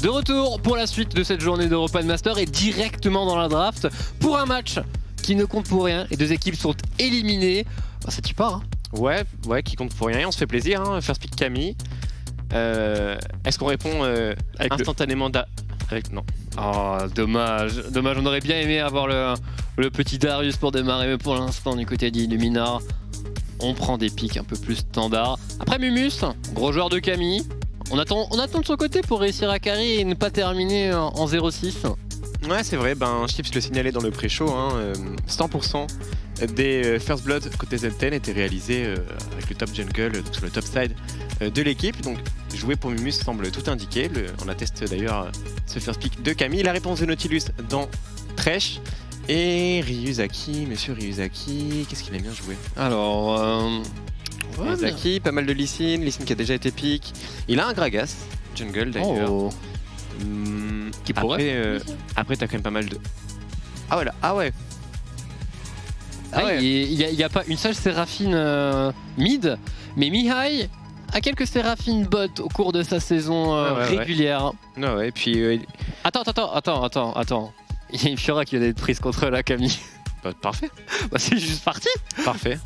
De retour pour la suite de cette journée d'European Master et directement dans la draft pour un match qui ne compte pour rien. Les deux équipes sont éliminées. Bah, c'est tu pars. Hein. Ouais, qui compte pour rien. On se fait plaisir. Hein. First pick Camille. Est-ce qu'on répond instantanément avec non. Oh, dommage. On aurait bien aimé avoir le petit Darius pour démarrer, mais pour l'instant, du côté d'Illuminar, on prend des pics un peu plus standards. Après Mumus, gros joueur de Camille. On attend de son côté pour réussir à carry et ne pas terminer en 0-6. Ouais, c'est vrai. Chips le signalait dans le pré-show. 100% des First Blood côté Z10 étaient réalisés avec le top jungle, donc sur le top side de l'équipe. Donc jouer pour Mumus semble tout indiquer. On atteste d'ailleurs ce first pick de Camille. La réponse de Nautilus dans Thresh. Et Ryuzaki, monsieur Ryuzaki, qu'est-ce qu'il aime bien jouer? Alors, Ryuzaki, pas mal de Lee Sin qui a déjà été pick. Il a un Gragas, jungle d'ailleurs. Oh. Qui pourrait. Après t'as quand même pas mal de... Ah ouais. Il n'y a pas une seule Séraphine mid, mais Mihai a quelques Séraphines bot au cours de sa saison régulière. Ouais, et puis... Attends. Il y a une Fiora qui vient d'être prise contre la Camille. Parfait. C'est juste parti. Parfait.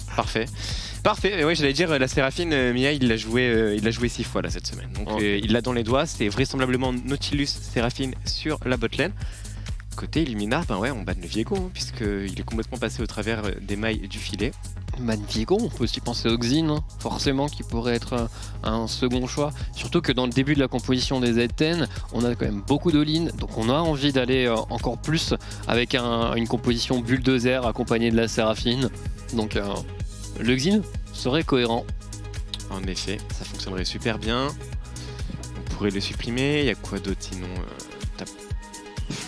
Et ouais, j'allais dire la Séraphine, Mihai il l'a joué 6 fois là cette semaine. Donc il l'a dans les doigts. C'est vraisemblablement Nautilus Séraphine sur la botlane. Côté Illuminar, on banne le Viego puisqu'il est complètement passé au travers des mailles du filet. Viego, on peut aussi penser au Xin, forcément, qui pourrait être un second choix. Surtout que dans le début de la composition des Z10, on a quand même beaucoup d'all-in, donc on a envie d'aller encore plus avec une composition bulldozer accompagnée de la Séraphine. Donc le Xin serait cohérent. En effet, ça fonctionnerait super bien. On pourrait le supprimer. Il y a quoi d'autre sinon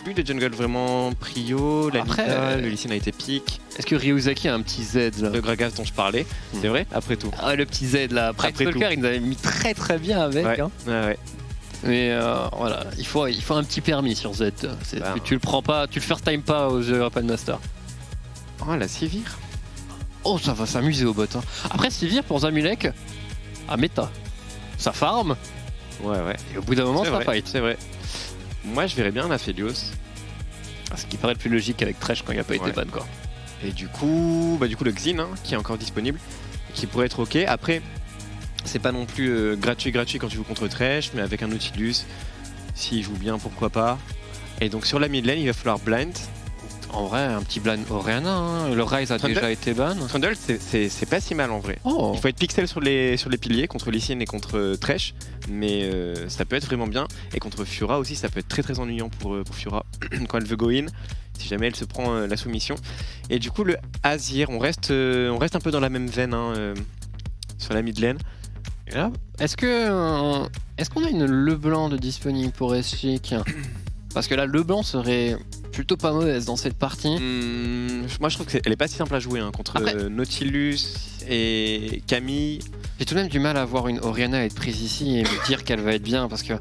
plus de jungle vraiment prio, la Nita, le Lee Sin a été pick. Est-ce que Ryuzaki a un petit Z là? Le Gragas dont je parlais, c'est vrai, après tout. Ah, le petit Z là, après Stalker, il nous avait mis très bien avec. Ouais. Hein. Ouais. Mais voilà, il faut un petit permis sur Z. Tu le prends pas, tu le first time pas aux European Master. Oh la Sivir. Oh, ça va s'amuser au bot. Hein. Après Sivir pour Zamulek, à méta. Ça farm. Ouais. Et au bout d'un moment, ça fight. C'est vrai. Moi, je verrais bien la Aphelios. Ce qui paraît le plus logique avec Thresh quand il n'a pas été ban quoi. Et du coup le Xin qui est encore disponible, qui pourrait être ok. Après, c'est pas non plus gratuit quand tu joues contre Thresh, mais avec un Nautilus, s'il joue bien, pourquoi pas. Et donc sur la mid lane, il va falloir blind. En vrai, un petit blind Orianna, hein. Le Ryze a déjà été ban. Trundle, c'est pas si mal en vrai. Oh. Il faut être pixel sur les piliers contre Lee Sin et contre Thresh, mais ça peut être vraiment bien. Et contre Fiora aussi, ça peut être très ennuyant pour Fiora quand elle veut go in, si jamais elle se prend la soumission. Et du coup, le Azir, on reste un peu dans la même veine sur la mid lane. Et là, est-ce qu'on a une LeBlanc de disponible pour S-Chic? Parce que là, LeBlanc serait plutôt pas mauvaise dans cette partie. Moi je trouve qu'elle est pas si simple à jouer contre Nautilus et Camille. J'ai tout de même du mal à voir une Orianna être prise ici et me dire qu'elle va être bien parce que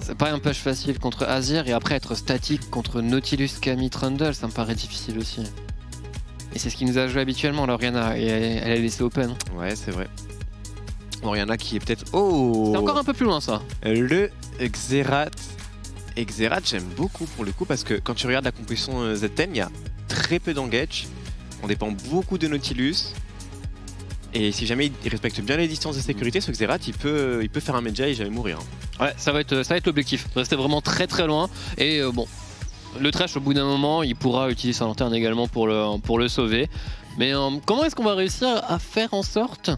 c'est pas un push facile contre Azir et après être statique contre Nautilus, Camille, Trundle, ça me paraît difficile aussi. Et c'est ce qui nous a joué habituellement l'Orianna et elle est laissée open. Ouais, c'est vrai. Orianna qui est peut-être... Oh, c'est encore un peu plus loin ça. Le Xerath. Et Xerath, j'aime beaucoup pour le coup parce que quand tu regardes la composition Z10, il y a très peu d'engage. On dépend beaucoup de Nautilus. Et si jamais il respecte bien les distances de sécurité, ce Xerath, il peut faire un Medjay et jamais mourir. Ouais, ça va être l'objectif. Rester vraiment très loin. Et bon, le Thresh au bout d'un moment, il pourra utiliser sa lanterne également pour le sauver. Mais comment est-ce qu'on va réussir à faire en sorte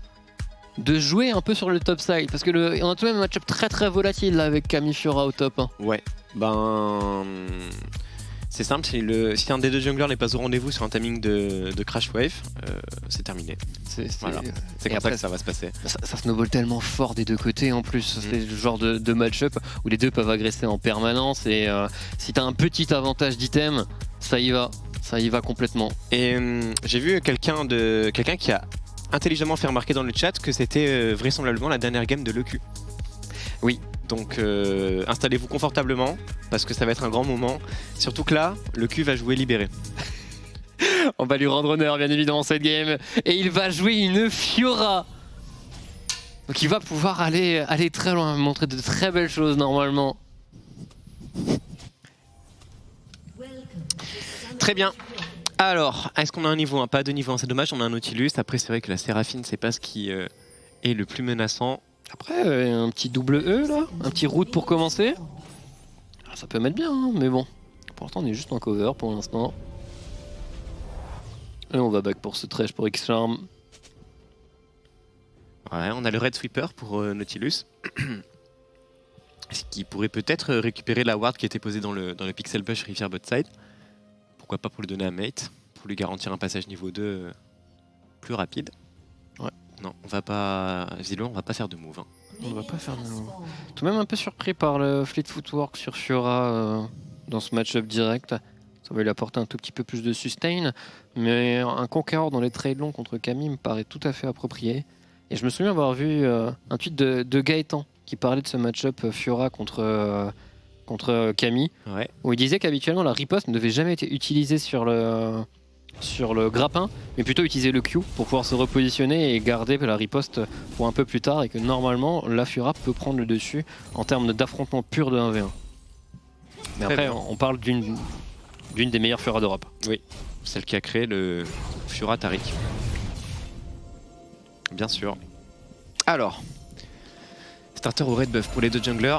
de jouer un peu sur le top side? Parce que on a tout de même un match-up très volatile là, avec Camille Fiora au top. Hein. Ouais, c'est simple, si un des deux junglers n'est pas au rendez-vous sur un timing de Crash Wave, c'est terminé. Voilà. C'est comme ça que ça va se passer. Ça snowball tellement fort des deux côtés en plus. C'est le genre de match-up où les deux peuvent agresser en permanence et si t'as un petit avantage d'item, ça y va complètement. Et j'ai vu quelqu'un qui a intelligemment fait remarquer dans le chat que c'était vraisemblablement la dernière game de l'EQ. Oui. Donc installez-vous confortablement parce que ça va être un grand moment. Surtout que là, l'EQ va jouer libéré. On va lui rendre honneur bien évidemment cette game. Et il va jouer une Fiora. Donc il va pouvoir aller très loin, montrer de très belles choses normalement. Très bien. Alors, est-ce qu'on a un niveau 1? Pas de niveau 1, c'est dommage, on a un Nautilus. Après, c'est vrai que la Séraphine, c'est pas ce qui est le plus menaçant. Après, un petit double E là, un petit route pour commencer. Ah, ça peut mettre bien, hein, mais bon. Pour l'instant, on est juste en cover pour l'instant. Et on va back pour ce trash pour X-Charm. Ouais, on a le Red Sweeper pour Nautilus. Ce qui pourrait peut-être récupérer la ward qui était posée dans le Pixel Push Rivière Botside. Pourquoi pas pour le donner à Mate, pour lui garantir un passage niveau 2 plus rapide. Ouais. Non, on va pas. Visiblement, on va pas faire de move. Hein. On va pas faire de move. Tout de même un peu surpris par le Fleet Footwork sur Fiora dans ce match-up direct. Ça va lui apporter un tout petit peu plus de sustain. Mais un Conqueror dans les trades longs contre Camille me paraît tout à fait approprié. Et je me souviens avoir vu un tweet de Gaëtan qui parlait de ce match-up Fiora contre Camille, ouais. Où il disait qu'habituellement la riposte ne devait jamais être utilisée sur le grappin, mais plutôt utiliser le Q pour pouvoir se repositionner et garder la riposte pour un peu plus tard, et que normalement la Fiora peut prendre le dessus en termes d'affrontement pur de 1v1. Mais Très après bien. on parle d'une des meilleures Fiora d'Europe. Oui, celle qui a créé le Fiora Taric. Bien sûr. Alors, starter au red buff pour les deux junglers.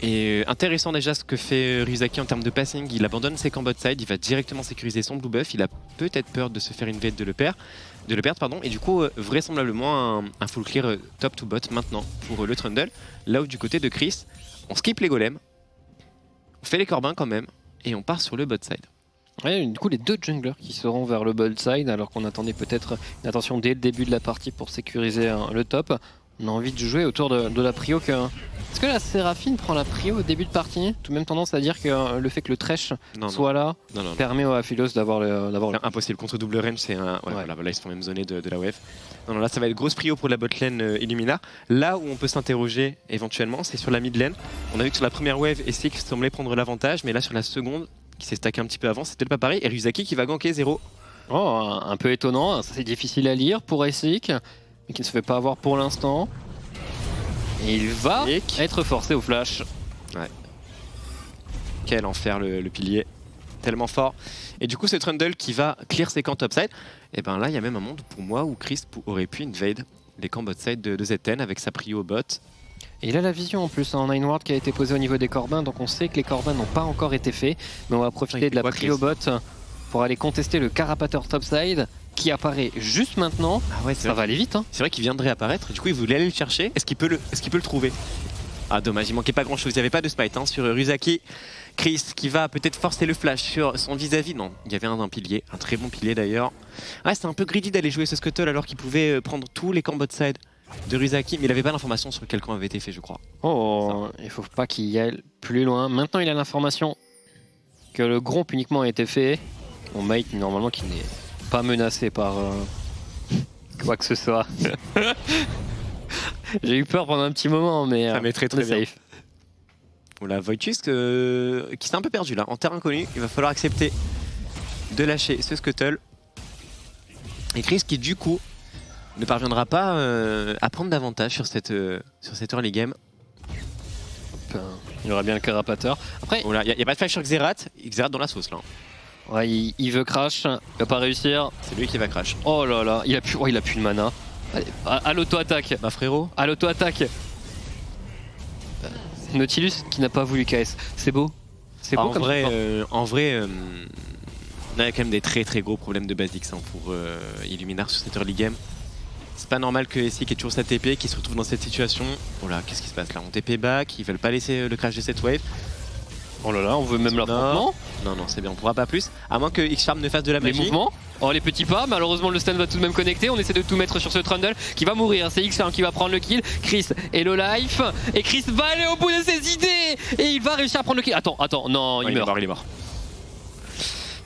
Et intéressant déjà ce que fait Ryuzaki en termes de passing. Il abandonne ses camps bot side, il va directement sécuriser son blue buff. Il a peut-être peur de se faire invade de le perdre. Et du coup, vraisemblablement un full clear top to bot maintenant pour le Trundle. Là où du côté de Chris, on skip les golems, on fait les corbins quand même, et on part sur le bot side. Ouais, du coup les deux junglers qui seront vers le bot side alors qu'on attendait peut-être une attention dès le début de la partie pour sécuriser le top. On a envie de jouer autour de la prio que... Est-ce que la Séraphine prend la prio au début de partie? Tout de même tendance à dire que le fait que le Thresh soit là permet au Aphilos d'avoir le... Impossible, contre double range c'est un... Ouais, voilà, là ils sont même zonés de la wave. Non, là ça va être grosse prio pour la botlane Illumina. Là où on peut s'interroger éventuellement c'est sur la mid lane. On a vu que sur la première wave, Essig semblait prendre l'avantage, mais là sur la seconde, qui s'est stacké un petit peu avant, c'était pas pareil. Et Ryuzaki qui va ganker 0. Oh, un peu étonnant, c'est difficile à lire pour Essig, mais qui ne se fait pas avoir pour l'instant. Et il va être forcé au flash. Ouais. Quel enfer le pilier. Tellement fort. Et du coup ce Trundle qui va clear ses camps topside. Et ben là il y a même un monde pour moi où Chris aurait pu invade les camps botside de ZN avec sa prio bot. Et il a la vision en plus, en 9 ward qui a été posée au niveau des corbins, donc on sait que les corbins n'ont pas encore été faits. Mais on va profiter de la prio bot pour aller contester le carapateur topside qui apparaît juste maintenant. Ah ouais, ça va aller vite. Hein. C'est vrai qu'il viendrait apparaître, du coup il voulait aller le chercher. Est-ce qu'il peut le trouver? Ah dommage, il manquait pas grand chose, il n'y avait pas de smite hein, sur Ryuzaki. Chris qui va peut-être forcer le flash sur son vis-à-vis. Non, il y avait un pilier, un très bon pilier d'ailleurs. Ouais, c'est un peu greedy d'aller jouer ce Scuttle alors qu'il pouvait prendre tous les camps bot side de Ryuzaki, mais il avait pas l'information sur quel camp avait été fait je crois. Oh, il faut pas qu'il y aille plus loin. Maintenant il a l'information que le gromp uniquement a été fait. Mon mate normalement qui n'est pas menacé par quoi que ce soit. J'ai eu peur pendant un petit moment, mais ça met très bien. Safe. Voilà, Voitus qui s'est un peu perdu là, en terre inconnue. Il va falloir accepter de lâcher ce Scuttle. Et Chris qui du coup ne parviendra pas à prendre davantage sur cette early game. Il y aura bien le carapateur. Après, il n'y a pas de flash sur Xerath. Xerath dans la sauce là. Ouais, il veut crash, il va pas réussir. C'est lui qui va crash. Oh là là, il a plus de mana. Allez, à l'auto-attaque. Bah frérot. À l'auto-attaque. Nautilus qui n'a pas voulu KS. C'est beau. C'est beau comme en vrai, on a quand même des très très gros problèmes de basics hein, pour Illuminar sur cette early game. C'est pas normal que Essig ait toujours sa TP, qui se retrouve dans cette situation. Oh là, qu'est-ce qui se passe là? On TP back, ils veulent pas laisser le crash de cette wave. Oh là là, on veut même l'affrontement. Non, c'est bien, on pourra pas plus. À moins que X-Charm ne fasse de la magie. Les mouvements. Oh, les petits pas. Malheureusement, le stun va tout de même connecter. On essaie de tout mettre sur ce Trundle qui va mourir. C'est X-Charm qui va prendre le kill. Chris est low life. Et Chris va aller au bout de ses idées. Et il va réussir à prendre le kill. Attends, non, il meurt. Il est mort.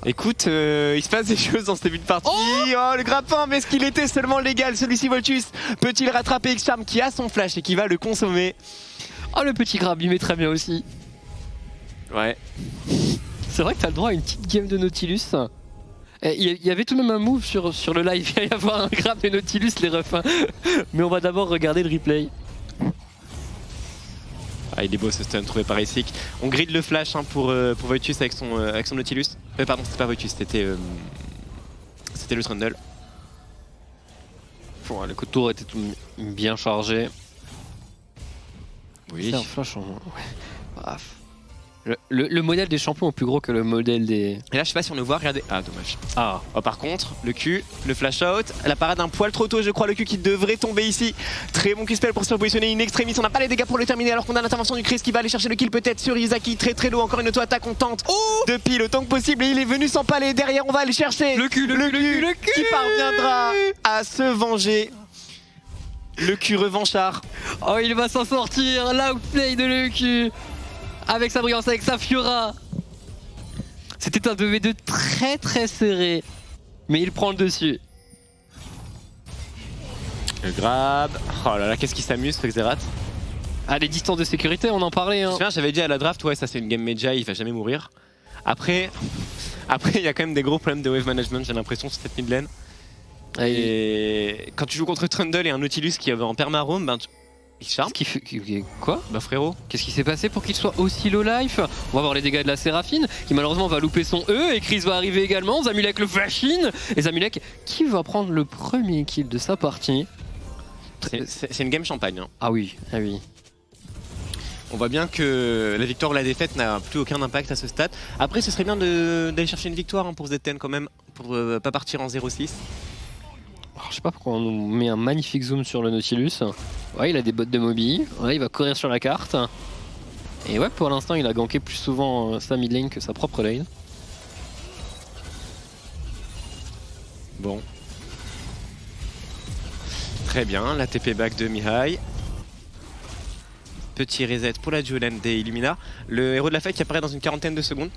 Écoute, il se passe des choses dans ce début de partie. Oh, le grappin, mais est-ce qu'il était seulement légal? Celui-ci, Voltus, peut-il rattraper X-Charm qui a son flash et qui va le consommer? Oh, le petit grab, il met très bien aussi. Ouais. C'est vrai que t'as le droit à une petite game de Nautilus. Il y avait tout de même un move sur le live, il va y avoir un grab de Nautilus les refs. Mais on va d'abord regarder le replay. Ah, il est beau ce stun trouvé par Isik. On grid le flash hein, pour Voitus avec son Nautilus. Pardon, c'était pas Voitus, c'était le Trundle. Bon, le coup de tour était tout bien chargé. Oui. C'est un flash en... ouais. Bref. Le modèle des champions est plus gros que le modèle des... Et là, je sais pas si on le voit, regardez. Ah, dommage. Ah. Oh, par contre, le Q, le flash out, la parade un poil trop tôt, je crois, le Q qui devrait tomber ici. Très bon Q-spell pour se positionner in extremis. On n'a pas les dégâts pour le terminer alors qu'on a l'intervention du Chris qui va aller chercher le kill peut-être sur Izaki. Très très low, encore une auto-attaque, on tente de pile autant que possible et il est venu s'empaler. Derrière, on va aller chercher Le Q qui parviendra à se venger. Le Q revanchard. Oh, il va s'en sortir, l'outplay de l'EQ avec sa brillance, avec sa Fiora. C'était un 2v2 très très serré, mais il prend le dessus. Le grab. Oh là là, qu'est-ce qu'il s'amuse ce Xerath. Ah, les distances de sécurité, on en parlait. Hein. J'avais dit à la draft, ouais, ça c'est une game Meja, il va jamais mourir. Après, il y a quand même des gros problèmes de wave management, j'ai l'impression, sur cette mid lane. Et quand tu joues contre Trundle et un Nautilus qui est en perma-roam, ben il charme. Quoi? Bah frérot. Qu'est-ce qui s'est passé pour qu'il soit aussi low life? On va voir les dégâts de la Séraphine qui malheureusement va louper son E et Chris va arriver également. Zamulek le flash-in et Zamulek qui va prendre le premier kill de sa partie. C'est une game champagne. Hein. Ah oui, ah oui. On voit bien que la victoire ou la défaite n'a plus aucun impact à ce stade. Après ce serait bien d'aller chercher une victoire hein, pour ZTN quand même, pour pas partir en 0-6. Alors, je sais pas pourquoi on nous met un magnifique zoom sur le Nautilus. Ouais, il a des bottes de Moby, ouais, il va courir sur la carte. Et ouais, pour l'instant, il a ganké plus souvent sa mid lane que sa propre lane. Bon. Très bien, la TP back de Mihai. Petit reset pour la dual lane des Illumina. Le héros de la faille qui apparaît dans une quarantaine de secondes.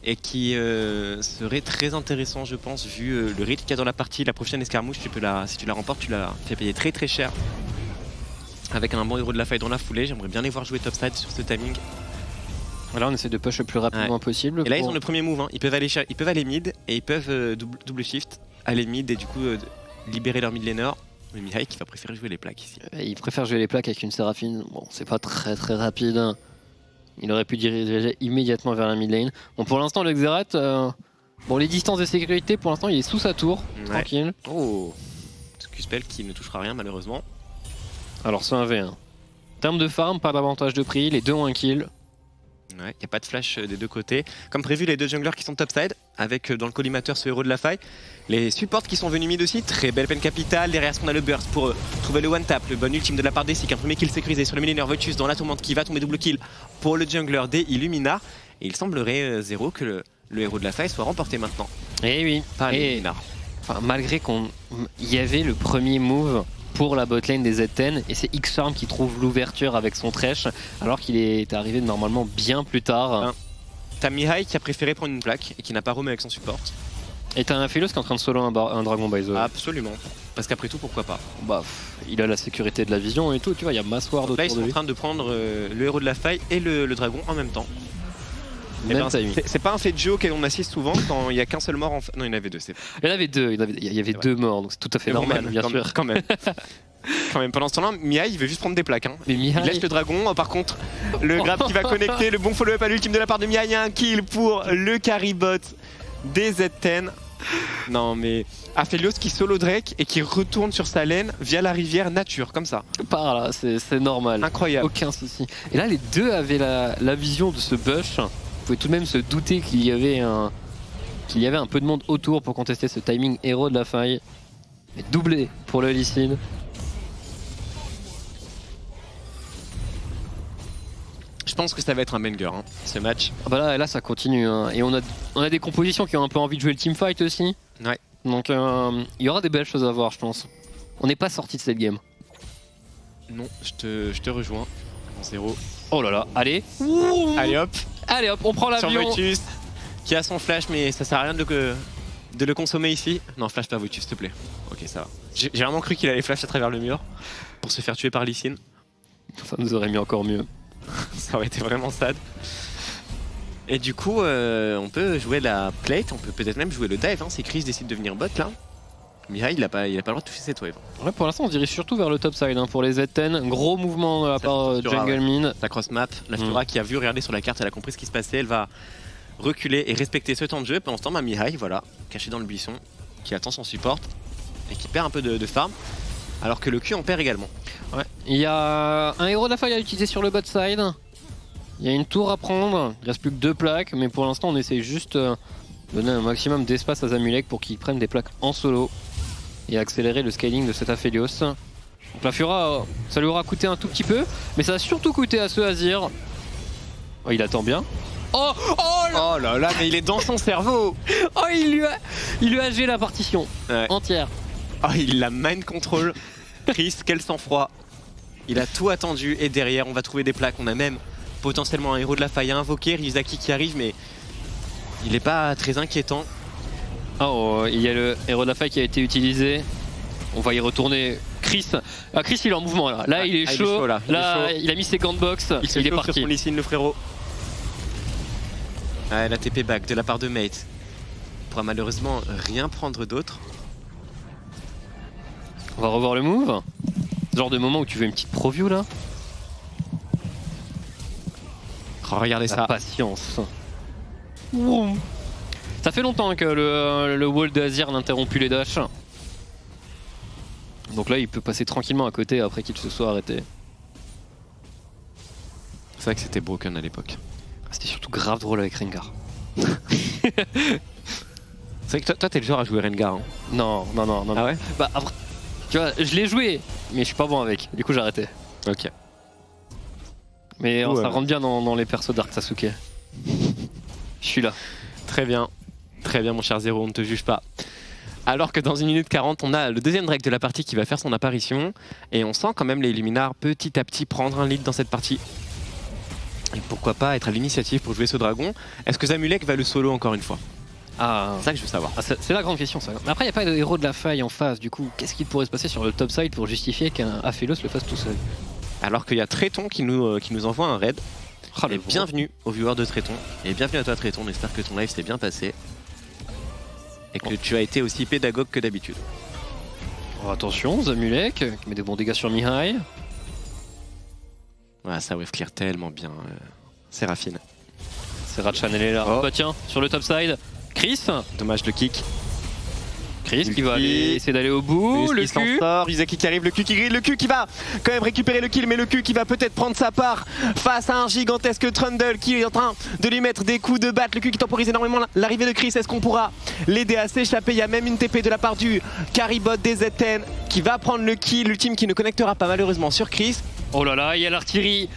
Et qui serait très intéressant je pense vu le rythme qu'il y a dans la partie. La prochaine escarmouche, si tu la remportes, tu la fais payer très très cher. Avec un bon héros de la faille dans la foulée, j'aimerais bien les voir jouer topside sur ce timing. Voilà, on essaie de push le plus rapidement possible. Et là ils ont le premier move, hein. Ils peuvent aller mid et ils peuvent double shift, aller mid et du coup libérer leur mid laner. Mais Mihai qui va préférer jouer les plaques ici. Il préfère jouer les plaques avec une Séraphine, bon c'est pas très très rapide. Hein. Il aurait pu diriger immédiatement vers la mid lane. Bon, pour l'instant, le Xerath, bon, les distances de sécurité, pour l'instant, il est sous sa tour, tranquille. Oh, Q-spell qui ne touchera rien malheureusement. Alors, c'est un V1. En termes de farm, pas d'avantage de prix, les deux ont un kill. Ouais, il n'y a pas de flash des deux côtés. Comme prévu, les deux junglers qui sont topside, avec dans le collimateur ce héros de la faille. Les supports qui sont venus mid aussi, très belle peine capitale. Derrière, on a le burst pour trouver le one tap, le bon ultime de la part d'Esik. Un premier kill sécurisé sur le millénaire Voitus dans la tourmente qui va tomber double kill pour le jungler des Illumina. Et il semblerait, Zéro, que le héros de la faille soit remporté maintenant. Et oui, par les Illumina. Enfin, malgré qu'il y avait le premier move pour la botlane des Z10 et c'est X-Charm qui trouve l'ouverture avec son Thresh alors qu'il est arrivé normalement bien plus tard. T'as Mihai qui a préféré prendre une plaque et qui n'a pas roamé avec son support. Et t'as un Philos qui est en train de solo un dragon by the way. Absolument, parce qu'après tout pourquoi pas. Bah il a la sécurité de la vision et tout, tu vois, il y a Massword autour de lui. Là ils sont en train de prendre le héros de la faille et le dragon en même temps. C'est pas un fait de jeu auquel on assiste souvent quand il n'y a qu'un seul mort en Non, il y en avait deux. Il y en avait deux, il y avait deux morts, donc c'est tout à fait normal, bien sûr. Quand même. Quand même, pendant ce temps-là, Mihai il veut juste prendre des plaques. Hein. Mais Mihai... Il laisse le dragon, par contre, le grab qui va connecter, le bon follow-up à l'ultime de la part de Mihai, il y a un kill pour le carry-bot des Z10. Non mais Aphelios qui solo Drake et qui retourne sur sa lane via la rivière nature, comme ça. Par là, c'est normal. Incroyable. Aucun souci. Et là, les deux avaient la vision de ce bush. Vous pouvez tout de même se douter qu'il y avait un peu de monde autour pour contester ce timing héros de la faille. Mais doublé pour le Lee Sin. Je pense que ça va être un banger, hein, ce match. Ah bah là ça continue. Hein. Et on a des compositions qui ont un peu envie de jouer le teamfight aussi. Ouais. Donc il y aura des belles choses à voir, je pense. On n'est pas sorti de cette game. Non, je te rejoins. 0. Oh là là, allez. Allez hop. Allez hop, on prend l'avion. Sur Voitus, qui a son flash, mais ça sert à rien de le consommer ici. Non, flash pas Voitus, s'il te plaît. Ok, ça va. J'ai vraiment cru qu'il allait flash à travers le mur pour se faire tuer par Lee Sin. Ça nous aurait mis encore mieux. Ça aurait été vraiment sad. Et du coup, on peut jouer la plate, on peut peut-être même jouer le dive, hein, si Chris décide de venir bot là. Mirai, il a pas le droit de toucher cette wave. Ouais, pour l'instant, on se dirige surtout vers le top side pour les Z10. Gros mouvement de la part de Jungle Min. La cross map, la Fiora qui a vu regarder sur la carte, elle a compris ce qui se passait, elle va reculer et respecter ce temps de jeu. Pendant ce temps, Mirai, voilà, caché dans le buisson, qui attend son support et qui perd un peu de farm, alors que le Q en perd également. Ouais. Il y a un héros de la faille à utiliser sur le bot side. Il y a une tour à prendre, il reste plus que 2 plaques, mais pour l'instant, on essaie juste de donner un maximum d'espace à Zamulek pour qu'il prenne des plaques en solo et accélérer le scaling de cet Aphelios. Donc la Fiora, ça lui aura coûté un tout petit peu, mais ça a surtout coûté à ce Azir. Oh, il attend bien. Oh là là, mais il est dans son cerveau. Oh, il lui a gelé la partition entière. Oh, il la mind control. Chris, quel sang-froid. Il a tout attendu et derrière, on va trouver des plaques. On a même potentiellement un héros de la faille à invoquer, Ryuzaki qui arrive, mais il n'est pas très inquiétant. Oh, il y a le héros de la faille qui a été utilisé. On va y retourner. Chris, Chris il est en mouvement là. Là il est chaud. Là, il a mis ses gants de boxe. Il est parti. Sur son Lee Sin, le frérot. Ah, la TP back de la part de Mate. Il pourra malheureusement rien prendre d'autre. On va revoir le move. Genre de moment où tu veux une petite preview là. Oh, regardez ça. Patience. Wow. Ça fait longtemps que le wall de Azir n'a interrompu les dashs. Donc là il peut passer tranquillement à côté après qu'il se soit arrêté. C'est vrai que c'était broken à l'époque. C'était surtout grave drôle avec Rengar. C'est vrai que toi t'es le genre à jouer Rengar. Hein. Non. Ah ouais? Bah après, tu vois, je l'ai joué, mais je suis pas bon avec. Du coup j'ai arrêté. Ok. Mais ça rentre bien dans les persos d'Arc Sasuke. Je suis là. Très bien mon cher Zero, on ne te juge pas. Alors que dans 1 minute 40, on a le deuxième Drake de la partie qui va faire son apparition. Et on sent quand même les Illuminars petit à petit prendre un lead dans cette partie. Et pourquoi pas être à l'initiative pour jouer ce dragon. Est-ce que Zamulek va le solo encore une fois? C'est ça que je veux savoir. C'est la grande question ça. Mais après il n'y a pas de héros de la faille en face. Du coup, qu'est-ce qui pourrait se passer sur le top side pour justifier qu'un Aphelios le fasse tout seul? Alors qu'il y a Tréton qui nous envoie un raid. Et bienvenue aux viewers de Tréton. Et bienvenue à toi Tréton, on espère que ton live s'est bien passé. Et que tu as été aussi pédagogue que d'habitude. Oh, attention, Zamulek qui met des bons dégâts sur Mihai. Ouais, ça wave clear tellement bien, Séraphine. Serachan elle est là. Oh. Bah tiens, sur le top side, Chris. Dommage le kick. Chris qui va aller essayer d'aller au bout, le Q. Ryuzaki qui arrive, le Q qui grille, le Q qui va quand même récupérer le kill, mais le Q qui va peut-être prendre sa part face à un gigantesque Trundle qui est en train de lui mettre des coups de batte. Le Q qui temporise énormément l'arrivée de Chris. Est-ce qu'on pourra l'aider à s'échapper? Il y a même une TP de la part du Caribot des Z10 qui va prendre le kill. L'ultime qui ne connectera pas malheureusement sur Chris. Oh là là, il y a l'artillerie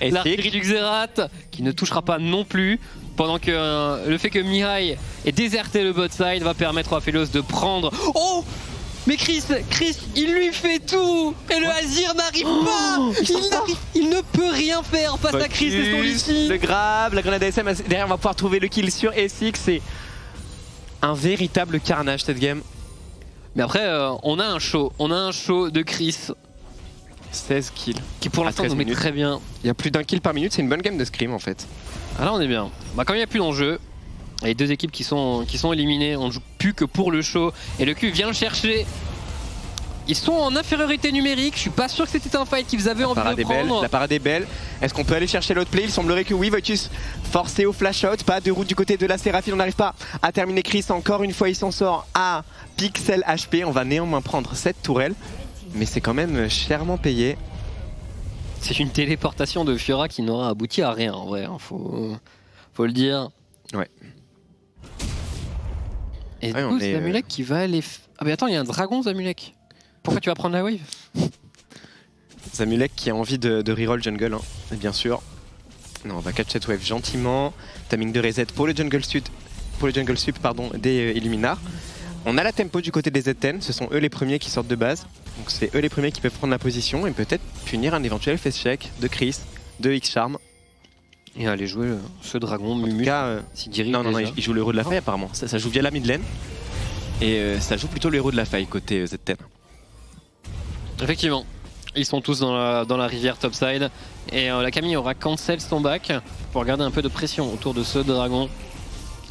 du Xerath qui ne touchera pas non plus. Pendant que le fait que Mihai ait déserté le bot side va permettre à Aphelios de prendre... Oh! Mais Chris, il lui fait tout! Et le Azir n'arrive pas! Il ne peut rien faire face à Chris et son Lee Sin. Le grab, la grenade ASM, derrière on va pouvoir trouver le kill sur Esix. C'est un véritable carnage cette game. Mais après, on a un show de Chris. 16 kills. Qui pour l'instant nous met très bien. Il y a plus d'un kill par minute, c'est une bonne game de Scream en fait. Ah là on est bien. Bah quand il n'y a plus d'enjeu, les deux équipes qui sont éliminées, on ne joue plus que pour le show. Et le Q vient le chercher. Ils sont en infériorité numérique, je suis pas sûr que c'était un fight qu'ils avaient envie de prendre. La parade est belle. Est-ce qu'on peut aller chercher l'autre play? Il semblerait que oui, Voitus forcé au flash out. Pas de route du côté de la Séraphine, on n'arrive pas à terminer Chris. Encore une fois il s'en sort à pixel HP. On va néanmoins prendre cette tourelle. Mais c'est quand même chèrement payé. C'est une téléportation de Fiora qui n'aura abouti à rien en vrai, hein. Faut le dire. Ouais. Et du coup, c'est Zamulek qui va aller... Ah mais attends, il y a un dragon Zamulek. Pourquoi tu vas prendre la wave? Zamulek qui a envie de reroll jungle, hein, bien sûr. Non, on va catch cette wave gentiment. Timing de reset pour le jungle sup, des Illuminars. On a la tempo du côté des Z10, ce sont eux les premiers qui sortent de base. Donc c'est eux les premiers qui peuvent prendre la position et peut-être punir un éventuel face check de Chris, de X-Charm. Et aller jouer ce dragon Mumu. En tout cas, non, il joue le héros de la faille apparemment. Ça joue via la mid lane. Et ça joue plutôt le héros de la faille côté Z10. Effectivement, ils sont tous dans la rivière topside. Et la Camille aura cancel son back pour garder un peu de pression autour de ce dragon.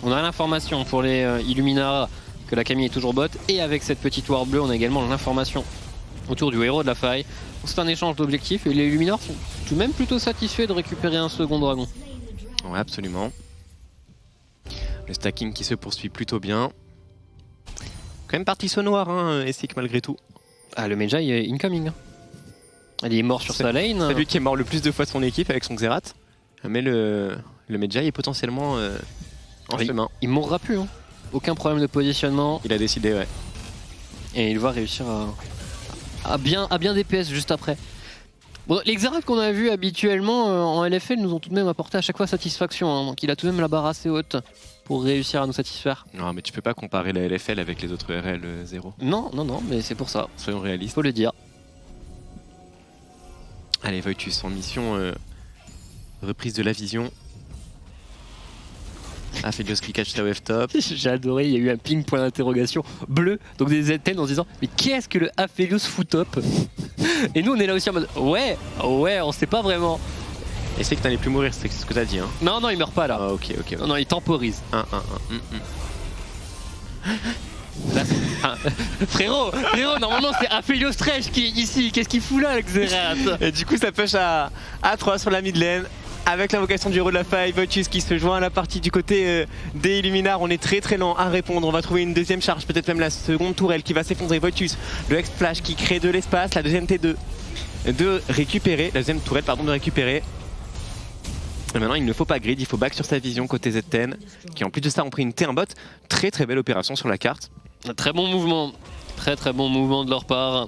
On a l'information pour les Illuminars que la Camille est toujours bot. Et avec cette petite ward bleue, on a également l'information autour du héros de la faille. C'est un échange d'objectifs et les Luminars sont tout de même plutôt satisfaits de récupérer un second dragon. Ouais, absolument. Le stacking qui se poursuit plutôt bien. Quand même parti saut noir, hein, Essig malgré tout. Ah, le Mejai est incoming. Il est mort sur sa lane. C'est lui qui est mort le plus de fois de son équipe avec son Xerath. Mais le Mejai est potentiellement en chemin. Il mourra plus. Hein. Aucun problème de positionnement. Il a décidé, ouais. Et il va réussir à bien DPS juste après. Bon, les Xerath qu'on a vus habituellement en LFL nous ont tout de même apporté à chaque fois satisfaction. Hein. Donc il a tout de même la barre assez haute pour réussir à nous satisfaire. Non, mais tu peux pas comparer la LFL avec les autres RL 0. Non, mais c'est pour ça. Soyons réalistes. Faut le dire. Allez, Voitus en mission reprise de la vision. Aphelios qui catch la wave top. J'ai adoré, il y a eu un ping point d'interrogation bleu, donc des Z10 en se disant mais qu'est-ce que le Aphelios fout top? Et nous on est là aussi en mode ouais, on sait pas vraiment. Et c'est que t'allais plus mourir, c'est ce que t'as dit, hein. Non, il meurt pas là. Ah, ok. Non, il temporise. Là, frérot, normalement c'est Aphelios Thresh qui est ici, qu'est-ce qu'il fout là avec Xerath? Et du coup ça push à 3 sur la mid lane. Avec l'invocation du héros de la faille, Voitus qui se joint à la partie du côté des Illuminars. On est très lent à répondre. On va trouver une deuxième charge, peut-être même la seconde tourelle qui va s'effondrer. Voitus, le X-Flash qui crée de l'espace. La deuxième T2 de récupérer. La deuxième tourelle, pardon, de récupérer. Et maintenant, il ne faut pas grid, il faut back sur sa vision côté Z10. Qui en plus de ça ont pris une T1 bot. Très belle opération sur la carte. Un très bon mouvement. Très bon mouvement de leur part.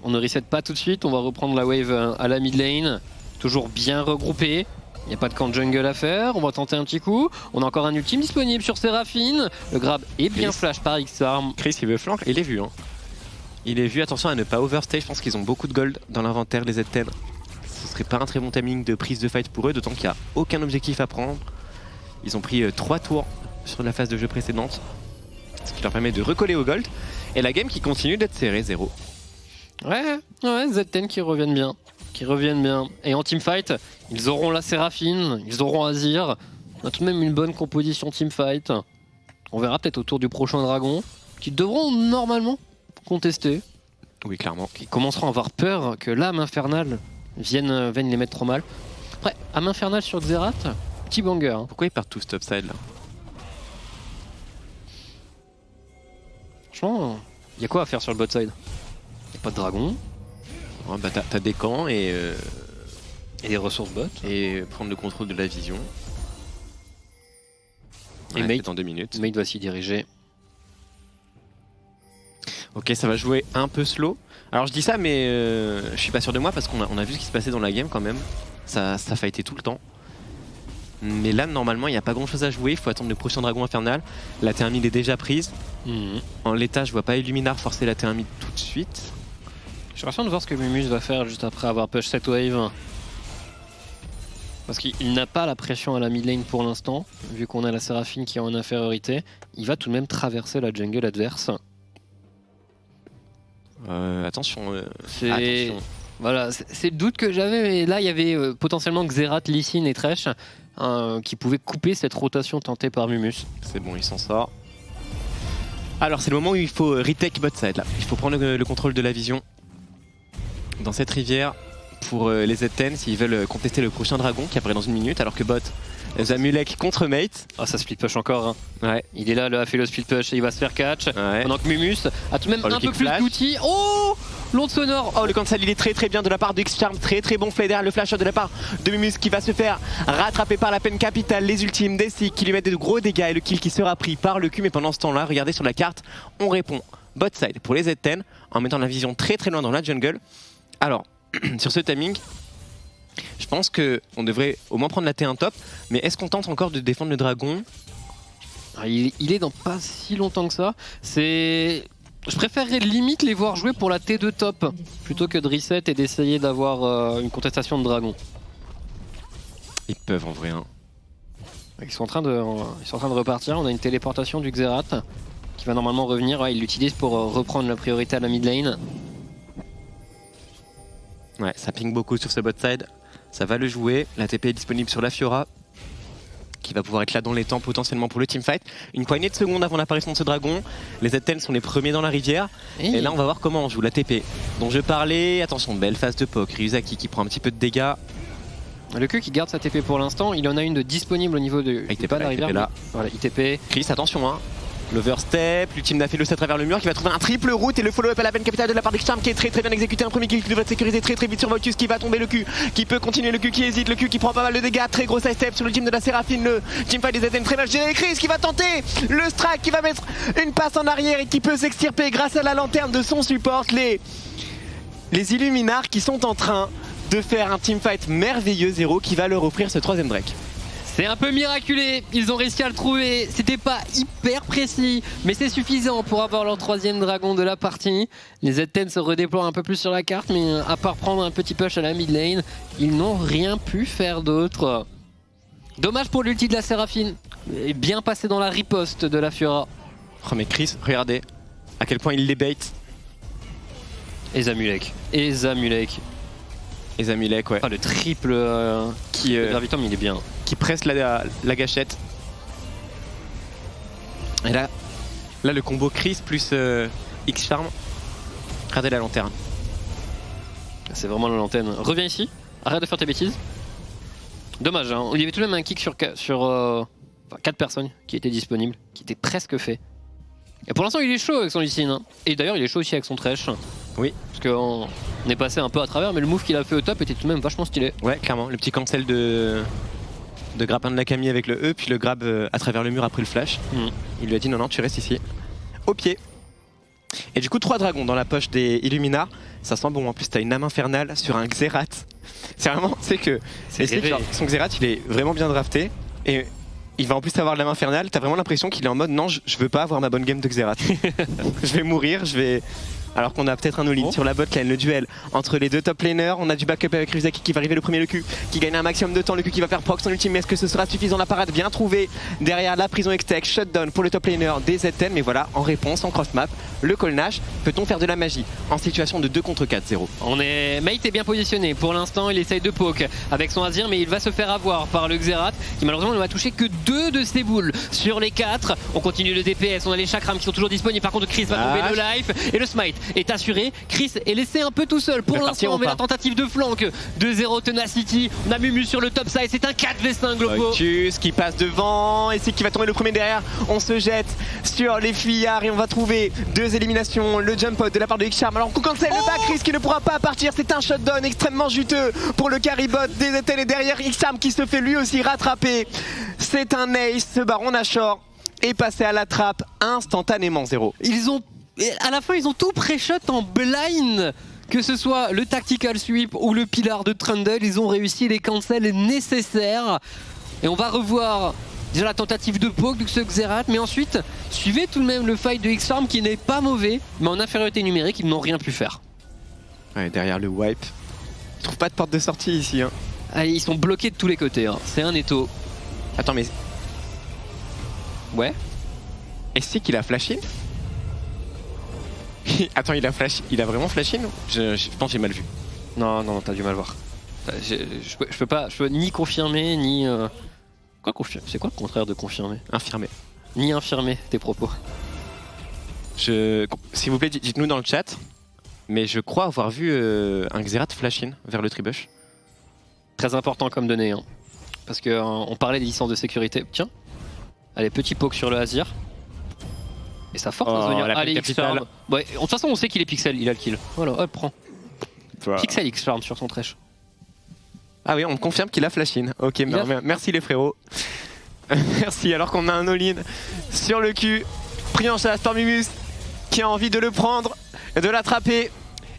On ne reset pas tout de suite. On va reprendre la wave à la mid lane. Toujours bien regroupé, il n'y a pas de camp jungle à faire, on va tenter un petit coup. On a encore un ultime disponible sur Séraphine. Le grab est bien flash par X-Arm. Chris il veut flank, il est vu. Hein. Il est vu, attention à ne pas overstay, je pense qu'ils ont beaucoup de gold dans l'inventaire les Z10. Ce serait pas un très bon timing de prise de fight pour eux, d'autant qu'il n'y a aucun objectif à prendre. Ils ont pris 3 tours sur la phase de jeu précédente, ce qui leur permet de recoller au gold. Et la game qui continue d'être serrée, 0. Ouais, Z10 qui reviennent bien. Et en teamfight, ils auront la Séraphine, ils auront Azir. On a tout de même une bonne composition teamfight. On verra peut-être autour du prochain dragon, qui devront normalement contester. Oui, clairement. Ils commenceront à avoir peur que l'âme infernale vienne les mettre trop mal. Après, âme infernale sur Xerath, petit banger. Hein. Pourquoi ils partent tous topside là? Franchement, il y a quoi à faire sur le bot side? Il n'y a pas de dragon. Ouais, bah t'as des camps et des ressources bot. Et prendre le contrôle de la vision. Et Mate dans 2 minutes. Mate va s'y diriger. Ok, ça va jouer un peu slow. Alors je dis ça, mais je suis pas sûr de moi parce qu'on a vu ce qui se passait dans la game quand même. Ça fightait tout le temps. Mais là, normalement, il n'y a pas grand chose à jouer. Il faut attendre le prochain dragon infernal. La T1 mid est déjà prise. En l'état, je vois pas Illuminar forcer la T1 mid tout de suite. Je suis impatient de voir ce que Mumus va faire juste après avoir push cette wave. Parce qu'il n'a pas la pression à la mid lane pour l'instant, vu qu'on a la Séraphine qui est en infériorité. Il va tout de même traverser la jungle adverse. Attention. Voilà, c'est le doute que j'avais, mais là il y avait potentiellement Xerath, Lee Sin et Thresh qui pouvaient couper cette rotation tentée par Mumus. C'est bon, il s'en sort. Alors c'est le moment où il faut retake bot side là. Il faut prendre le contrôle de la vision dans cette rivière pour les Z10 s'ils veulent contester le prochain dragon qui apparaît dans 1 minute, alors que bot Zamulek contre Mate. Ah, ça split push encore. Hein. Ouais. Il est là, le Aphelios split push et il va se faire catch. Ouais. Pendant que Mumus a tout de même un peu plus d'outils. Oh, l'onde sonore. Oh, le cancel il est très bien de la part de X-Charm. Très bon play derrière le flash de la part de Mumus qui va se faire rattraper par la peine capitale. Les ultimes d'Essig qui lui mettent de gros dégâts et le kill qui sera pris par le cul. Mais pendant ce temps là, regardez sur la carte, on répond bot side pour les Z10 en mettant la vision très loin dans la jungle. Alors, sur ce timing, je pense qu'on devrait au moins prendre la T1 top, mais est-ce qu'on tente encore de défendre le dragon? Il est dans pas si longtemps que ça. Je préférerais limite les voir jouer pour la T2 top, plutôt que de reset et d'essayer d'avoir une contestation de dragon. Ils peuvent en vrai. Hein. Ils sont en train de repartir, on a une téléportation du Xerath qui va normalement revenir, ouais, il l'utilise pour reprendre la priorité à la mid lane. Ouais, ça ping beaucoup sur ce bot side. Ça va le jouer. La TP est disponible sur la Fiora. Qui va pouvoir être là dans les temps potentiellement pour le teamfight. Une poignée de secondes avant l'apparition de ce dragon. Les Z10 sont les premiers dans la rivière. Et là on va voir comment on joue la TP dont je parlais. Attention, belle phase de poke. Ryuzaki qui prend un petit peu de dégâts. Le Q qui garde sa TP pour l'instant, il en a une de disponible au niveau de ITP, pas de la rivière. là. Voilà, ITP. Chris, attention hein. L'overstep, l'ultime n'a fait le set à travers le mur qui va trouver un triple route et le follow-up à la veine capitale de la part d'Xcharm qui est très bien exécuté. Un premier kill qui devrait être sécurisé très vite sur Voltus qui va tomber, le Q qui peut continuer, le Q qui hésite, le Q qui prend pas mal de dégâts. Très gros side step sur le team de la Séraphine, le teamfight des ZN très mal géré. Chris qui va tenter le strike, qui va mettre une passe en arrière et qui peut s'extirper grâce à la lanterne de son support. Les Illuminars qui sont en train de faire un teamfight merveilleux, Zero qui va leur offrir ce troisième Drake. C'est un peu miraculé, ils ont réussi à le trouver, c'était pas hyper précis, mais c'est suffisant pour avoir leur troisième dragon de la partie. Les Z10 se redéploient un peu plus sur la carte, mais à part prendre un petit push à la mid lane, ils n'ont rien pu faire d'autre. Dommage pour l'ulti de la Séraphine, et bien passé dans la riposte de la Fiora. Oh mais Chris, regardez à quel point il les bait. Et Zamulek, et Zamulek. Et Zamulek, ouais. Ah, le triple Graviton, il est bien. Qui presse la gâchette. Et là le combo Chris plus X-Charm. Regardez la lanterne. C'est vraiment la lanterne. Reviens ici, arrête de faire tes bêtises. Dommage, hein. Il y avait tout de même un kick sur 4 personnes qui étaient disponibles, qui était presque fait. Et pour l'instant il est chaud avec son Lee hein. Et d'ailleurs il est chaud aussi avec son Thresh. Oui. Parce qu'on est passé un peu à travers, mais le move qu'il a fait au top était tout de même vachement stylé. Ouais, clairement. Le petit cancel de grappin de Nakami avec le E, puis le grab à travers le mur après le flash. Il lui a dit non, tu restes ici. Au pied. Et du coup, 3 dragons dans la poche des Illuminars. Ça sent bon. En plus, t'as une âme infernale sur un Xerath. C'est vraiment, c'est que son Xerath, il est vraiment bien drafté. Et il va en plus avoir l'âme infernale. T'as vraiment l'impression qu'il est en mode non, je veux pas avoir ma bonne game de Xerath. Je vais mourir, Alors qu'on a peut-être un all-in sur la bot lane, le duel entre les deux top laners. On a du backup avec Ryuzaki qui va arriver le premier, le Q qui gagne un maximum de temps, le Q qui va faire proc son ultime. Mais est-ce que ce sera suffisant? La parade bien trouvée derrière la prison X-Tech, shutdown pour le top laner des Z10. Mais voilà, en réponse, en cross-map, le call Nash. Peut-on faire de la magie en situation de 2 contre 4-0? Mate est bien positionné, pour l'instant il essaye de poke avec son Azir, mais il va se faire avoir par le Xerath qui malheureusement ne va toucher que 2 de ses boules sur les 4. On continue le DPS, on a les chakrams qui sont toujours disponibles. Par contre Chris va tomber le life et le smite est assuré. Chris est laissé un peu tout seul pour l'instant, mais la tentative de flank de Zero Tenacity. On a Mumu sur le top side, c'est un 4v5 Globo. Voltus qui passe devant et c'est qui va tomber le premier derrière. On se jette sur les fuyards et on va trouver 2 éliminations. Le jump out de la part de X-Charm. Alors qu'on cancel le back, Chris qui ne pourra pas partir. C'est un shutdown extrêmement juteux pour le carry bot des ZL et derrière X-Charm qui se fait lui aussi rattraper. C'est un ace, ce baron Nashor est passé à la trappe instantanément. Zero. À la fin, ils ont tout pré-shot en blind. Que ce soit le tactical sweep ou le pilar de Trundle, ils ont réussi les cancels nécessaires. Et on va revoir déjà la tentative de poke de ce Xerath, mais ensuite, suivez tout de même le fight de X-Charm qui n'est pas mauvais, mais en infériorité numérique, ils n'ont rien pu faire. Ouais, derrière le wipe. Ils trouvent pas de porte de sortie ici. Hein. Allez, ils sont bloqués de tous les côtés, hein. C'est un étau. Attends, mais... Ouais. Est-ce qu'il a flash in? Attends, il a vraiment flash in? Je pense que j'ai mal vu. Non, t'as du mal voir. Je peux ni confirmer, ni... Quoi confirmer? C'est quoi le contraire de confirmer? Infirmer. Ni infirmer tes propos. S'il vous plaît, dites-nous dans le chat. Mais je crois avoir vu un Xerath flash in vers le tribush. Très important comme donnée, hein. Parce qu'on parlait des licences de sécurité. Tiens. Allez, petit poke sur le Azir. Et ça force à venir. Allez, X-Charm. Ouais, de toute façon, on sait qu'il est pixel, il a le kill. Voilà, hop, prends. Pixel X-Charm sur son Thresh. Ah oui, on me confirme qu'il a flash in. Ok, merci les frérots. Merci, alors qu'on a un all-in sur le cul. Pris en chasse par Mumus qui a envie de le prendre, de l'attraper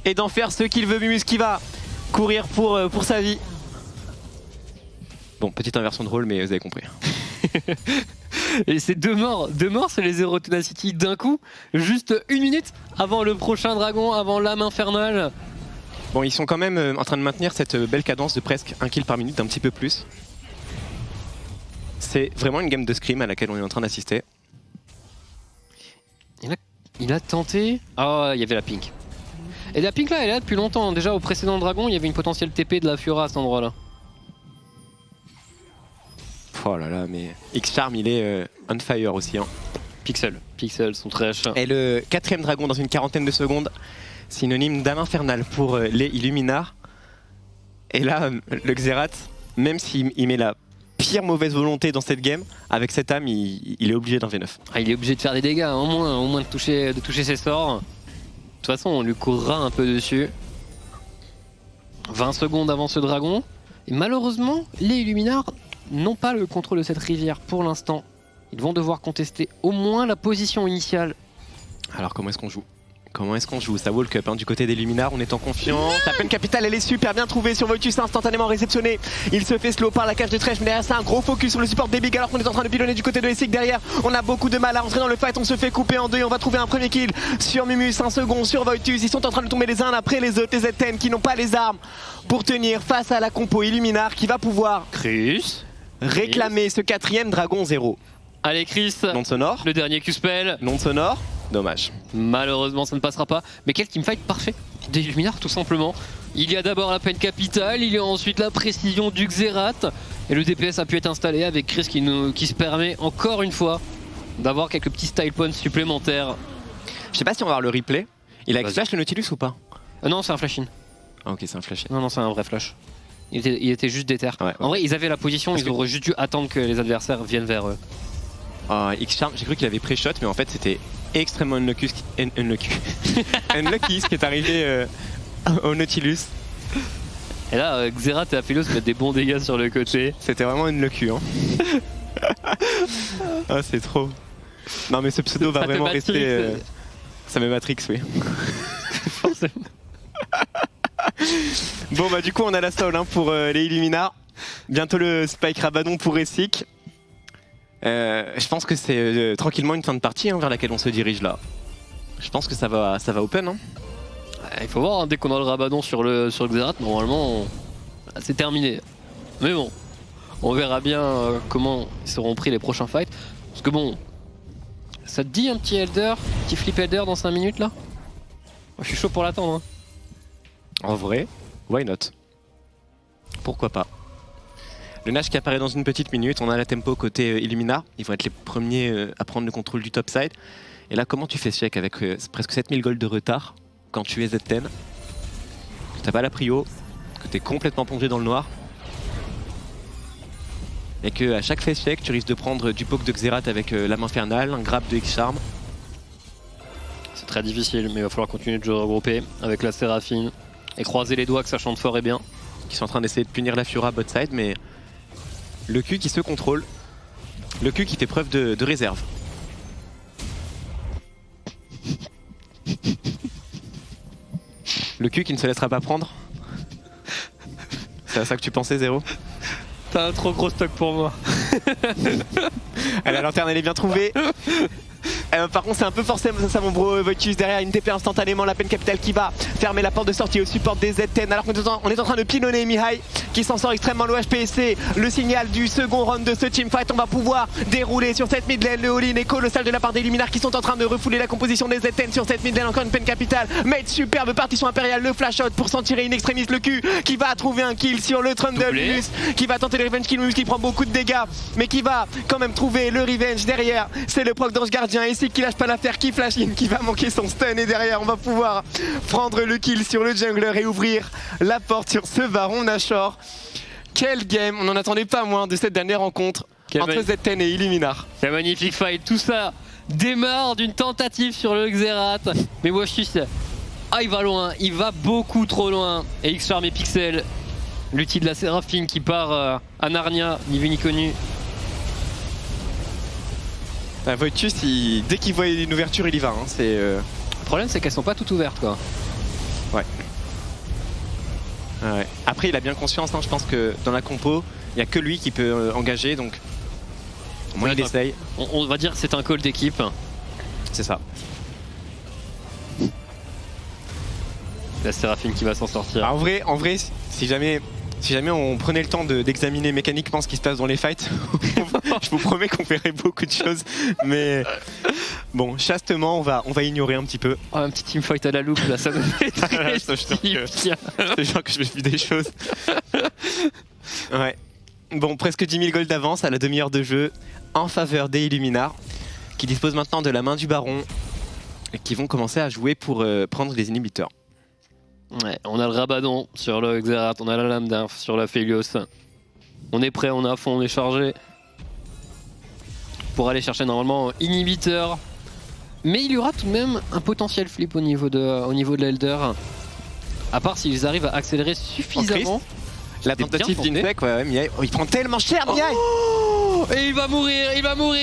et d'en faire ce qu'il veut. Mumus qui va courir pour sa vie. Bon, petite inversion de rôle, mais vous avez compris. Et c'est 2 morts sur les Zero Tenacity d'un coup, juste 1 minute avant le prochain dragon, avant l'âme infernale. Bon, ils sont quand même en train de maintenir cette belle cadence de presque 1 kill par minute, d'un petit peu plus. C'est vraiment une game de scrim à laquelle on est en train d'assister. Il a tenté... Ah, il y avait la pink. Et la pink là, elle est là depuis longtemps. Déjà au précédent dragon, il y avait une potentielle TP de la Fiora à cet endroit là. Oh là là, mais X-Charm, il est on fire aussi. Hein. Pixel sont très chats. Et le 4ème dragon dans une quarantaine de secondes, synonyme d'âme infernale pour les Illuminars. Et là, le Xerath, même s'il met la pire mauvaise volonté dans cette game, avec cette âme, il est obligé d'un V9. Ah, il est obligé de faire des dégâts, au moins de toucher ses sorts. De toute façon, on lui courra un peu dessus. 20 secondes avant ce dragon. Et malheureusement, les Illuminars n'ont pas le contrôle de cette rivière pour l'instant. Ils vont devoir contester au moins la position initiale. Alors comment est-ce qu'on joue? Comment est-ce qu'on joue? Ça vaut le cup hein, du côté des Luminars, on est en confiance. La peine capitale, elle est super bien trouvée sur Voitus, instantanément réceptionné. Il se fait slow par la cage de Thresh, mais derrière c'est un gros focus sur le support des Big alors qu'on est en train de pilonner du côté de Essig derrière. On a beaucoup de mal à rentrer dans le fight, on se fait couper en deux et on va trouver un premier kill sur Mumus, un second sur Voitus. Ils sont en train de tomber les uns après les autres, les Z10 qui n'ont pas les armes pour tenir face à la compo Illuminar qui va pouvoir réclamer ce 4ème dragon 0. Allez Chris, non sonore. Le dernier Q-spell. Non sonore. Dommage. Malheureusement ça ne passera pas. Mais quel teamfight parfait des Illuminars tout simplement. Il y a d'abord la peine capitale, il y a ensuite la précision du Xerath. Et le DPS a pu être installé avec Chris qui se permet encore une fois d'avoir quelques petits style points supplémentaires. Je sais pas si on va voir le replay. Il a flash le Nautilus ou pas? Non c'est un flash-in. Ah ok c'est un flash-in. Non c'est un vrai flash. Il était juste déter. Ouais, en vrai ils avaient la position, ils auraient juste dû attendre que les adversaires viennent vers eux. X-Charm, j'ai cru qu'il avait pré-shot mais en fait c'était extrêmement unlucky ce qui est arrivé au Nautilus. Et là Xerath et Aphilos mettent des bons dégâts sur le côté. C'était vraiment unlucky hein. Ah c'est trop. Non mais ce pseudo va vraiment rester... Ça met Matrix oui. Forcément. Bon bah du coup on a la soul hein, pour les Illuminars. Bientôt le Spike Rabadon pour Essig. Je pense que c'est tranquillement une fin de partie hein, vers laquelle on se dirige là. Je pense que ça va open. Hein. Il faut voir, hein, dès qu'on a le Rabadon sur le Xerath, normalement c'est terminé. Mais bon, on verra bien comment ils seront pris les prochains fights. Parce que bon, ça te dit un petit Elder, petit flip Elder dans 5 minutes là? Moi, je suis chaud pour l'attendre. Hein. En vrai, why not? Pourquoi pas? Le Nash qui apparaît dans une petite minute, on a la tempo côté Illuminar, ils vont être les premiers à prendre le contrôle du top side. Et là comment tu fais ce check avec presque 7000 gold de retard quand tu es Z10, que t'as pas la prio, que t'es complètement plongé dans le noir et que à chaque face check tu risques de prendre du poke de Xerath avec l'âme infernale, un grab de X-Charm. C'est très difficile mais il va falloir continuer de jouer regrouper avec la Séraphine et croiser les doigts que ça chante fort et bien. Qui sont en train d'essayer de punir la Fiora bot side mais... Le Q qui se contrôle, le Q qui fait preuve de réserve. Le Q qui ne se laissera pas prendre. C'est à ça que tu pensais, Zéro? T'as un trop gros stock pour moi. Allez, la lanterne elle est bien trouvée. Par contre c'est un peu forcé ça mon bro Voitus derrière une TP instantanément, la peine capitale qui va fermer la porte de sortie au support des Z10 alors qu'on est en train de pilonner Mihai qui s'en sort extrêmement low HP. C'est le signal du second round de ce teamfight. On va pouvoir dérouler sur cette mid lane le all-in et colossal de la part des Illuminars qui sont en train de refouler la composition des Z10 sur cette mid lane. Encore une peine capitale, mate superbe partition impériale, le flash out pour s'en tirer une extrémiste, le Q qui va trouver un kill sur le Trundle Mumus, qui va tenter le revenge kill, Mumus qui prend beaucoup de dégâts mais qui va quand même trouver le revenge derrière. C'est le proc d'Ange Gardien et qui lâche pas l'affaire, qui flash in, qui va manquer son stun et derrière on va pouvoir prendre le kill sur le jungler et ouvrir la porte sur ce Baron Nashor. Quel game, on n'en attendait pas moins de cette dernière rencontre entre Z10 et Illuminar. Quel magnifique fight, tout ça démarre d'une tentative sur le Xerath. Mais Voitus, il va loin, il va beaucoup trop loin. Et X-Charm et Pixel, l'outil de la Séraphine qui part à Narnia, ni vu ni connu. Voitus, dès qu'il voit une ouverture, il y va. Hein. Le problème, c'est qu'elles sont pas toutes ouvertes, quoi. Ouais. Ouais. Après, il a bien conscience. Hein. Je pense que dans la compo, il n'y a que lui qui peut engager. Donc, au moins, il essaye. On va dire que c'est un call d'équipe. C'est ça. La Séraphine qui va s'en sortir. Alors, en vrai, si jamais on prenait le temps d'examiner mécaniquement ce qui se passe dans les fights, je vous promets qu'on verrait beaucoup de choses. Mais bon, chastement, on va ignorer un petit peu. Oh, un petit teamfight à la loupe, là, ça me fait très je te jure que je me suis des choses. Ouais. Bon, presque 10 000 gold d'avance à la demi-heure de jeu en faveur des Illuminars qui disposent maintenant de la main du Baron et qui vont commencer à jouer pour prendre les inhibiteurs. Ouais, on a le Rabadon sur le Xerath, on a la Lame d'Inf sur la Félios. On est prêt, on est à fond, on est chargé pour aller chercher normalement inhibiteur. Mais il y aura tout de même un potentiel flip au niveau de l'Elder. À part s'ils arrivent à accélérer suffisamment. La tentative d'Infect, ouais, Miaille. Oh, il prend tellement cher, Miaille. Et il va mourir,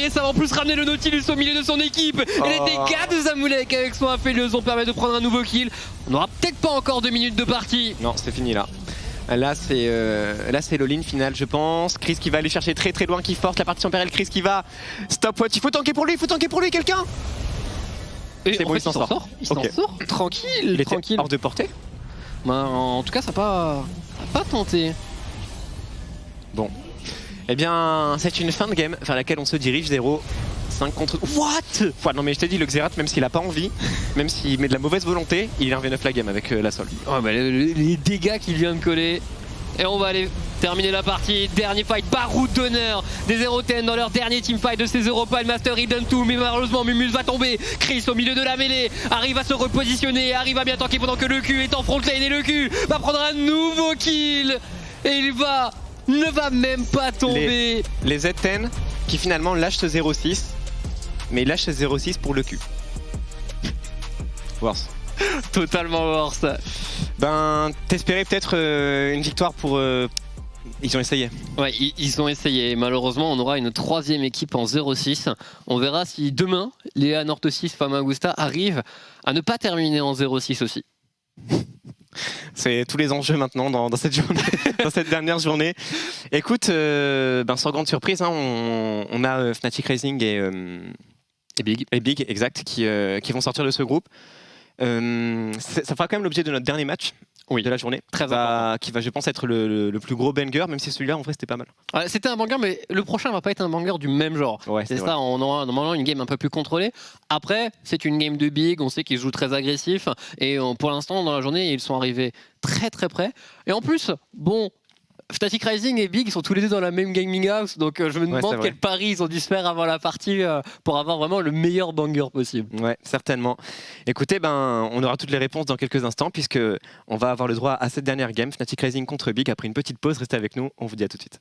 et ça va en plus ramener le Nautilus au milieu de son équipe. Et les dégâts de Zamulek avec son Aphelios vont permettre de prendre un nouveau kill. On n'aura peut-être pas encore 2 minutes de partie. Non, c'est fini là. Là c'est l'all-in final je pense. Chris qui va aller chercher très loin, qui force la partie sans péril. Chris qui va stop what, il faut tanker pour lui, quelqu'un. C'est bon, il s'en sort. Il s'en sort tranquille. Il était hors de portée. Bah, en tout cas ça n'a pas tenté. Bon. Eh bien, c'est une fin de game vers laquelle on se dirige 0. 5 contre... What? Ouais, non mais je t'ai dit, le Xerath, même s'il a pas envie, même s'il met de la mauvaise volonté, il est 1v9 la game avec la Sol. Oh, bah, les dégâts qu'il vient de coller. Et on va aller terminer la partie. Dernier fight, baroud d'honneur des 0-10 dans leur dernier teamfight de ces Europa. Le Master Hidden Tool, mais malheureusement Mumus va tomber. Chris au milieu de la mêlée arrive à se repositionner, arrive à bien tanker pendant que le Q est en front lane et le Q va prendre un nouveau kill. Et il ne va même pas tomber. Les Z10 qui finalement lâchent ce 0-6, mais ils lâchent ce 0-6 pour le Q. Worse. Totalement worse. Ben, t'espérais peut-être une victoire pour... Ils ont essayé. Ouais, ils ont essayé. Malheureusement, on aura une troisième équipe en 0-6. On verra si demain, Léa Norte 6 Famagusta arrive à ne pas terminer en 0-6 aussi. C'est tous les enjeux maintenant dans cette journée, dans cette dernière journée. Écoute, sans grande surprise, hein, on a Fnatic Rising et Big, exact, qui vont sortir de ce groupe. Ça fera quand même l'objet de notre dernier match de la journée, qui va, je pense, être le plus gros banger, même si celui-là, en vrai, c'était pas mal. Ouais, c'était un banger, mais le prochain va pas être un banger du même genre. Ouais, c'est ça, on aura normalement une game un peu plus contrôlée. Après, c'est une game de Big, on sait qu'ils jouent très agressif, et pour l'instant, dans la journée, ils sont arrivés très près. Et en plus, bon... Fnatic Rising et Big, ils sont tous les deux dans la même gaming house, donc je me demande quel pari ils ont dû se faire avant la partie pour avoir vraiment le meilleur banger possible. Ouais, certainement. Écoutez, on aura toutes les réponses dans quelques instants, puisque on va avoir le droit à cette dernière game, Fnatic Rising contre Big. Après une petite pause, restez avec nous, on vous dit à tout de suite.